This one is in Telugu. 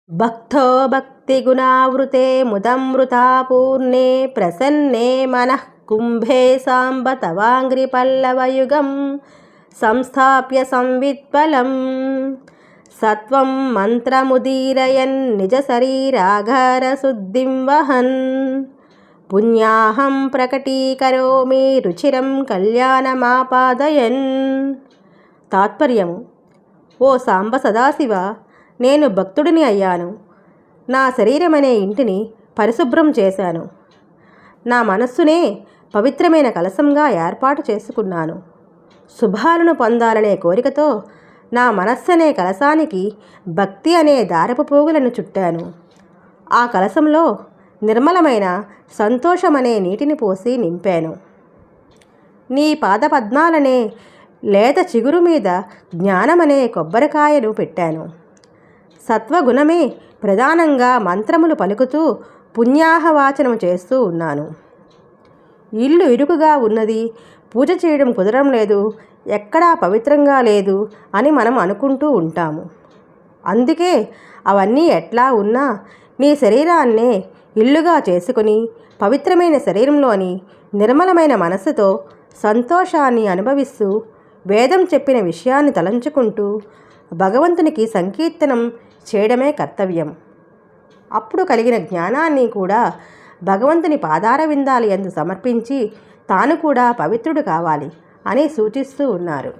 భక్తో భక్తిగుణావృతే ముదమృతా పూర్ణే ప్రసన్నే మనః కుంభే సాంబ తవాంగ్రిపల్లవయుగం సంస్థాప్య సంవిత్పలం సత్వం మంత్రముదీరయన్ నిజ శరీరాఘరశుద్ధిం వహన్ పుణ్యాహం ప్రకటీకరోమి రుచిరం కళ్యాణమాపాదయన్. తాత్పర్యము: ఓ సాంబ సదాశివ, నేను భక్తుడిని అయ్యాను. నా శరీరమనే ఇంటిని పరిశుభ్రం చేశాను. నా మనస్సునే పవిత్రమైన కలశంగా ఏర్పాటు చేసుకున్నాను. శుభాలను పొందాలనే కోరికతో నా మనస్సనే కలశానికి భక్తి అనే దారపు పోగులను చుట్టాను. ఆ కలశంలో నిర్మలమైన సంతోషమనే నీటిని పోసి నింపాను. నీ పాదపద్మాలనే లేత చిగురు మీద జ్ఞానమనే కొబ్బరికాయను పెట్టాను. సత్వగుణమే ప్రధానంగా మంత్రములు పలుకుతూ పుణ్యాహవాచనం చేస్తూ ఉన్నాను. ఇల్లు ఇరుకుగా ఉన్నది, పూజ చేయడం కుదరడం లేదు, ఎక్కడా పవిత్రంగా లేదు అని మనం అనుకుంటూ ఉంటాము. అందుకే అవన్నీ ఎట్లా ఉన్నా నీ శరీరాన్నే ఇల్లుగా చేసుకుని పవిత్రమైన శరీరంలోని నిర్మలమైన మనస్సుతో సంతోషాన్ని అనుభవిస్తూ వేదం చెప్పిన విషయాన్ని తలంచుకుంటూ భగవంతునికి సంకీర్తనం చేయడమే కర్తవ్యం. అప్పుడు కలిగిన జ్ఞానాన్ని కూడా భగవంతుని పాదార విందాల యందు సమర్పించి తాను కూడా పవిత్రుడు కావాలి అని సూచిస్తూ ఉన్నారు.